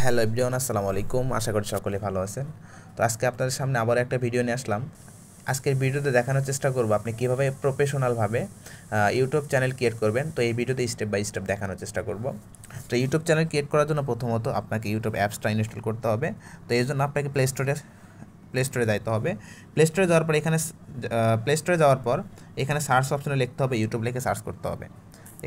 Hello everyone, আসসালামু আলাইকুম। আশা করি সকলে ভালো আছেন। তো আজকে আপনাদের সামনে আবার একটা ভিডিও নিয়ে আসলাম। আজকের ভিডিওতে দেখানোর চেষ্টা করব আপনি কীভাবে প্রফেশনালভাবে ইউটিউব চ্যানেল ক্রিয়েট করবেন। তো এই ভিডিওতে স্টেপ বাই স্টেপ দেখানোর চেষ্টা করব। তো ইউটিউব চ্যানেল ক্রিয়েট করার জন্য প্রথমত আপনাকে ইউটিউব অ্যাপসটা ইনস্টল করতে হবে। তো এই জন্য আপনাকে প্লে স্টোরে যাইতে হবে। প্লে স্টোরে যাওয়ার পর এখানে সার্চ অপশনে লিখতে হবে ইউটিউব, লিখে সার্চ করতে হবে।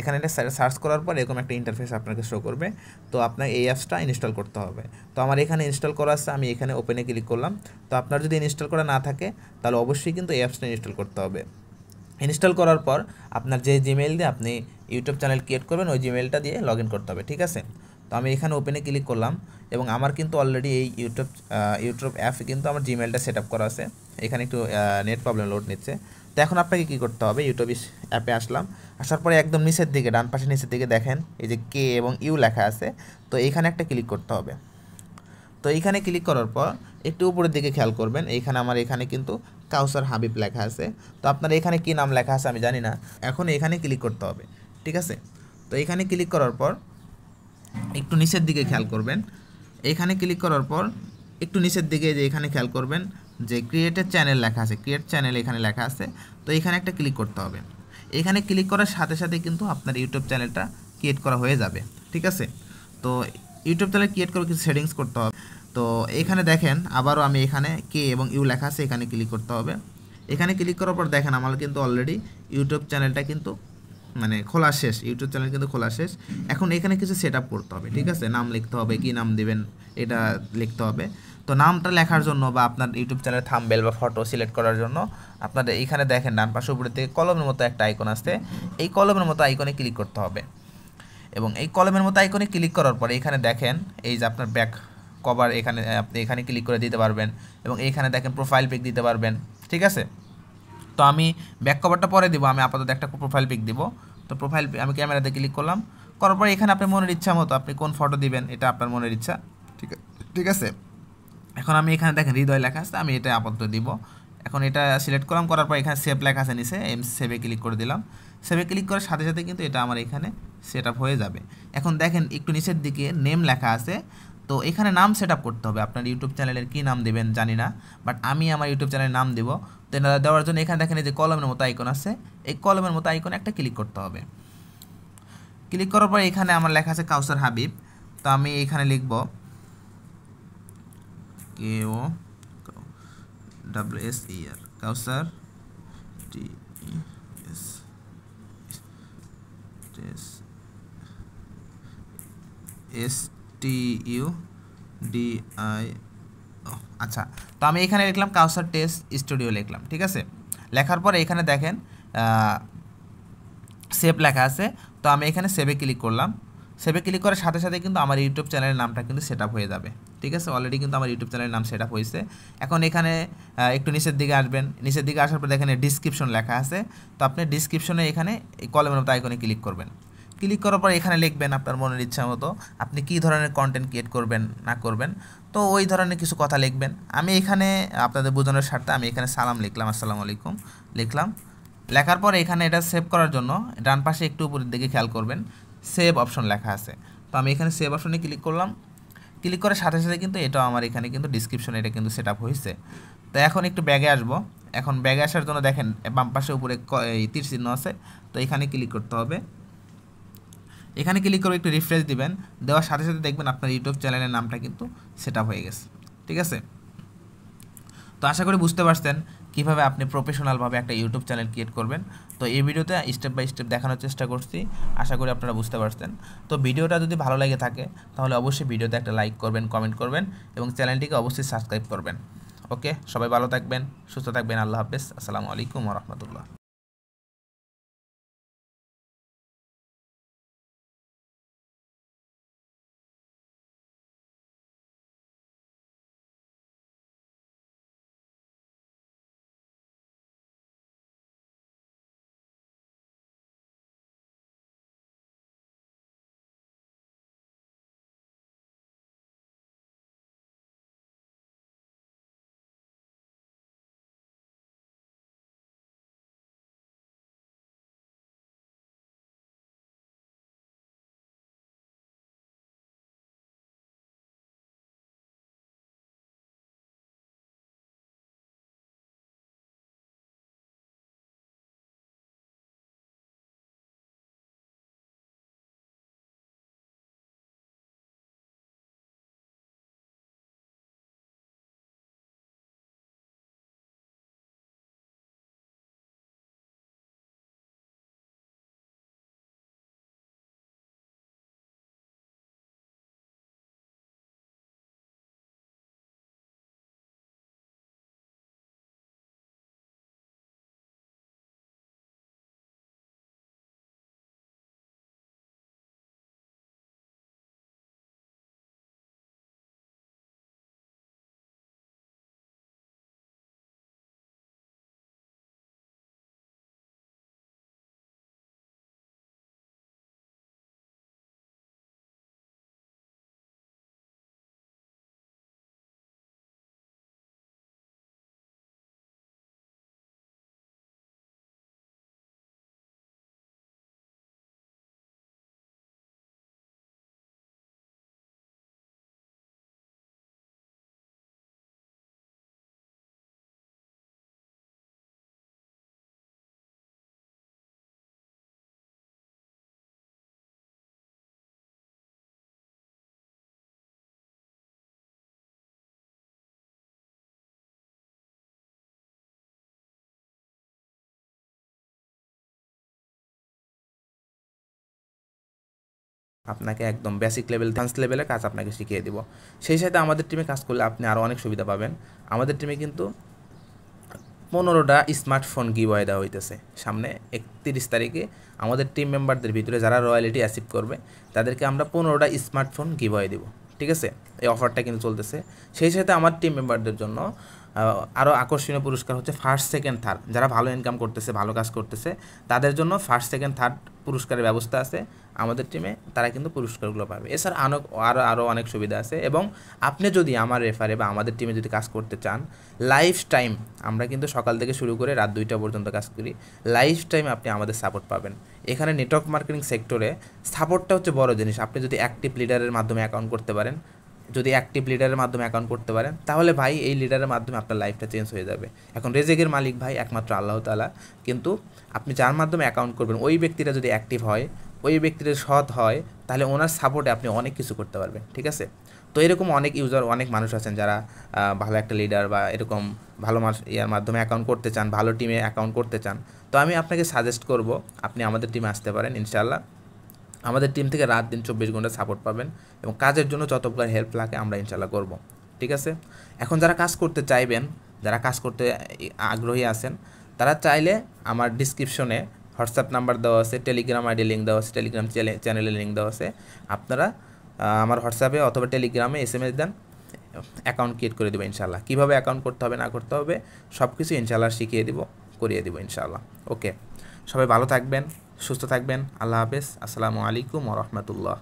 এখানে এটা সার্চ করার পর এরকম একটা ইন্টারফেস আপনাকে শো করবে। তো আপনার এই অ্যাপসটা ইনস্টল করতে হবে। তো আমার এখানে ইনস্টল করা আছে, আমি এখানে ওপেনে ক্লিক করলাম। তো আপনার যদি ইনস্টল করা না থাকে তাহলে অবশ্যই কিন্তু এই অ্যাপসটা ইনস্টল করতে হবে। ইনস্টল করার পর আপনার যে জিমেইল দিয়ে আপনি ইউটিউব চ্যানেল ক্রিয়েট করবেন ওই জিমেইলটা দিয়ে লগ ইন করতে হবে, ঠিক আছে। তো আমি এখানে ওপেনে ক্লিক করলাম এবং আমার কিন্তু অলরেডি এই ইউটিউব অ্যাপে কিন্তু আমার জিমেইলটা সেট আপ করা আছে। এখানে একটু নেট প্রবলেম লোড নিচ্ছে। তো এখন আপনাকে কী করতে হবে, ইউটিউব অ্যাপে আসলাম। আসার পরে একদম নিচের দিকে, ডান পাশে নিচের দিকে দেখেন এই যে কে এবং ইউ লেখা আছে। তো এইখানে একটা ক্লিক করতে হবে। তো এইখানে ক্লিক করার পর একটু উপরের দিকে খেয়াল করবেন, এইখানে আমার এখানে কিন্তু কাউসার হাবিব লেখা আছে। তো আপনার এখানে কি নাম লেখা আছে আমি জানি না। এখন এখানে ক্লিক করতে হবে, ঠিক আছে। তো এখানে ক্লিক করার পর একটু নিচের দিকে খেয়াল করবেন। এইখানে ক্লিক করার পর একটু নিচের দিকে যে এখানে খেয়াল করবেন যে ক্রিয়েটেড চ্যানেল লেখা আছে, ক্রিয়েট চ্যানেল এখানে লেখা আছে। তো এখানে একটা ক্লিক করতে হবে। এখানে ক্লিক করার সাথে সাথে কিন্তু আপনার ইউটিউব চ্যানেলটা ক্রিয়েট করা হয়ে যাবে, ঠিক আছে। তো ইউটিউব চ্যানেল ক্রিয়েট করে কিছু সেটিংস করতে হবে। তো এখানে দেখেন আবারও আমি এখানে কে এবং ইউ লেখা আছে, এখানে ক্লিক করতে হবে। এখানে ক্লিক করার পর দেখেন আমার কিন্তু অলরেডি ইউটিউব চ্যানেলটা কিন্তু মানে খোলা শেষ, ইউটিউব চ্যানেল কিন্তু খোলা শেষ। এখন এখানে কিছু সেট আপ করতে হবে, ঠিক আছে। নাম লিখতে হবে, কি নাম দিবেন এটা লিখতে হবে। তো নামটা লেখার জন্য বা আপনার ইউটিউব চ্যানেলের থাম্বনেল বা ফটো সিলেক্ট করার জন্য আপনাদের এইখানে দেখেন ডান পাশে উপরের দিকে কলমের মতো একটা আইকন আছে। এই কলমের মতো আইকনে ক্লিক করতে হবে এবং এই কলমের মতো আইকনে ক্লিক করার পরে এখানে দেখেন এই যে আপনার ব্যাক কভার, এখানে আপনি এখানে ক্লিক করে দিতে পারবেন এবং এইখানে দেখেন প্রোফাইল পিক দিতে পারবেন, ঠিক আছে। তো আমি ব্যাক কভারটা পরে দিব, আমি আপাতত একটা প্রোফাইল পিক দিব। তো আমি ক্যামেরাতে ক্লিক করলাম, করার পরে এখানে আপনি মনের ইচ্ছা মতো আপনি কোন ফটো দিবেন এটা আপনার মনের ইচ্ছা, ঠিক আছে। এখন আমি এখানে দেখেন হৃদয় লেখা আছে, আমি এটা আপাতত দিব। এখন এটা সিলেক্ট করলাম, করার পর এখানে সেভ লেখা আছে নিচে, সেভে ক্লিক করে দিলাম। সেভে ক্লিক করার সাথে সাথে কিন্তু এটা আমার এখানে সেট আপ হয়ে যাবে। এখন দেখেন একটু নিচের দিকে নেম লেখা আছে। তো এখানে নাম সেট আপ করতে হবে, আপনার ইউটিউব চ্যানেলের কী নাম দেবেন জানি না, বাট আমি আমার ইউটিউব চ্যানেলের নাম দেবো। তো এটা দেওয়ার জন্য এখানে দেখেন এই যে কলমের মতো আইকন আছে, এই কলমের মতো আইকনে একটা ক্লিক করতে হবে। ক্লিক করার পর এখানে আমার লেখা আছে কাউসার হাবিব। তো আমি এখানে লিখব KO WSER কাউসার TES STUDI। আচ্ছা, তো আমি এখানে লিখলাম কাউসার টেস্ট স্টুডিও লিখলাম, ঠিক আছে। লেখার পরে এখানে দেখেন সেভ লেখা আছে। তো আমি এখানে সেভে ক্লিক করলাম। সেভে ক্লিক করার সাথে সাথে কিন্তু আমার ইউটিউব চ্যানেলের নামটা কিন্তু সেট আপ হয়ে যাবে, ঠিক আছে। অলরেডি কিন্তু আমার ইউটিউব চ্যানেলের নাম সেট আপ হয়েছে। এখন এখানে একটু নিচের দিকে আসবেন, নিচের দিকে আসার পর দেখেন ডিসক্রিপশন লেখা আছে। তো আপনি ডিসক্রিপশনে এখানে এই কলমের মতো আইকনে ক্লিক করবেন। ক্লিক করার পর এখানে লিখবেন আপনার মনের ইচ্ছা মতো আপনি কী ধরনের কন্টেন্ট ক্রিয়েট করবেন না করবেন। তো ওই ধরনের কিছু কথা লিখবেন। আমি এখানে আপনাদের বোঝানোর স্বার্থে আমি এখানে সালাম লিখলাম, আসসালামু আলাইকুম লিখলাম। লেখার পর এখানে এটা সেভ করার জন্য ডান পাশে একটু উপরের দিকে খেয়াল করবেন, সেভ অপশন লেখা আছে। তো আমি এখানে সেভ অপশনে ক্লিক করলাম। ক্লিক করার সাথে সাথে কিন্তু এটাও আমার এখানে কিন্তু ডিসক্রিপশন এটা কিন্তু সেট আপ হয়েছে। তো এখন একটু ব্যাগে আসবো। এখন ব্যাগে আসার জন্য দেখেন বাম পাশে উপরে এই তীর চিহ্ন আছে। তো এখানে ক্লিক করতে হবে। এখানে ক্লিক করে একটু রিফ্রেশ দিবেন, দেওয়ার সাথে সাথে দেখবেন আপনার ইউটিউব চ্যানেলের নামটা কিন্তু সেট আপ হয়ে গেছে, ঠিক আছে। তো আশা করি বুঝতে পারছেন কীভাবে আপনি প্রফেশনালভাবে একটা ইউটিউব চ্যানেল ক্রিয়েট করবেন। তো এই ভিডিওতে স্টেপ বাই স্টেপ দেখানোর চেষ্টা করছি, আশা করি আপনারা বুঝতে পারছেন। তো ভিডিওটা যদি ভালো লেগে থাকে তাহলে অবশ্যই ভিডিওতে একটা লাইক করবেন, কমেন্ট করবেন এবং চ্যানেলটিকে অবশ্যই সাবস্ক্রাইব করবেন। ওকে, সবাই ভালো থাকবেন, সুস্থ থাকবেন, আল্লাহ হাফেজ, আসসালামু আলাইকুম ওয়া রাহমাতুল্লাহ। আপনাকে একদম বেসিক লেভেল অ্যাডভান্স লেভেলের কাজ আপনাকে শিখিয়ে দিব। সেই সাথে আমাদের টিমে কাজ করলে আপনি আরও অনেক সুবিধা পাবেন। আমাদের টিমে কিন্তু 15টা স্মার্টফোন গিভওয়ে দেওয়া হইতেছে সামনে 31 তারিখে। আমাদের টিম মেম্বারদের ভিতরে যারা রয়্যালিটি অ্যাচিভ করবে তাদেরকে আমরা 15টা স্মার্টফোন গিভওয়ে দিব, ঠিক আছে? এই অফারটা কিন্তু চলতেছে। সেই সাথে আমার টিম মেম্বারদের জন্য আরও আকর্ষণীয় পুরস্কার হচ্ছে ফার্স্ট সেকেন্ড থার্ড, যারা ভালো ইনকাম করতেছে, ভালো কাজ করতেছে, তাদের জন্য ফার্স্ট সেকেন্ড থার্ড পুরস্কারের ব্যবস্থা আছে আমাদের টিমে, তারা কিন্তু পুরস্কারগুলো পাবে। এছাড়া আরও অনেক সুবিধা আছে। এবং আপনি যদি আমার রেফারে বা আমাদের টিমে যদি কাজ করতে চান, লাইফ টাইম, আমরা কিন্তু সকাল থেকে শুরু করে রাত 2টা পর্যন্ত কাজ করি, লাইফ টাইম আপনি আমাদের সাপোর্ট পাবেন। এখানে নেটওয়ার্ক মার্কেটিং সেক্টরে সাপোর্টটা হচ্ছে বড় জিনিস। আপনি যদি অ্যাক্টিভ লিডারের মাধ্যমে অ্যাকাউন্ট করতে পারেন, অ্যাকাউন্ট করতে পারেন, তাহলে ভাই এই লিডারের মাধ্যমে আপনার লাইফটা চেঞ্জ হয়ে যাবে। এখন রেজেকের মালিক ভাই একমাত্র আল্লাহ তাআলা, কিন্তু আপনি যার মাধ্যমে অ্যাকাউন্ট করবেন ওই ব্যক্তিটা যদি অ্যাক্টিভ হয়, ওই ব্যক্তিটা সৎ হয়, তাহলে ওনার সাপোর্টে আপনি অনেক কিছু করতে পারবেন, ঠিক আছে? তো এরকম অনেক ইউজার, অনেক মানুষ আছেন যারা ভালো একটা লিডার বা এরকম ভালো ইয়ার মাধ্যমে অ্যাকাউন্ট করতে চান, ভালো টিমে অ্যাকাউন্ট করতে চান। তো আমি আপনাকে সাজেস্ট করব আপনি আমাদের টিমে আসতে পারেন। ইনশাআল্লাহ আমাদের টিম থেকে রাত দিন 24 ঘন্টা সাপোর্ট পাবেন, এবং কাজের জন্য যত প্রকার হেল্প লাগে আমরা ইনশাআল্লাহ করব, ঠিক আছে? এখন যারা কাজ করতে চাইবেন, যারা কাজ করতে আগ্রহী আছেন, তারা চাইলে আমার ডিসক্রিপশনে হোয়াটসঅ্যাপ নাম্বার দেওয়া আছে, টেলিগ্রাম আইডি লিঙ্ক দেওয়া আছে, টেলিগ্রাম চ্যানেলের লিঙ্ক দেওয়া আছে। আপনারা আমার হোয়াটসঅ্যাপে অথবা টেলিগ্রামে SMS দেন, অ্যাকাউন্ট ক্রিয়েট করে দেবো ইনশাআল্লাহ। কীভাবে অ্যাকাউন্ট করতে হবে না করতে হবে সব কিছু ইনশাআল্লাহ শিখিয়ে দিব, করিয়ে দিব ইনশাআল্লাহ। ওকে, সবাই ভালো থাকবেন, সুস্থ থাকবেন। আল্লাহ হাফেজ। আসসালামু আলাইকুম ওয়া রাহমাতুল্লাহ।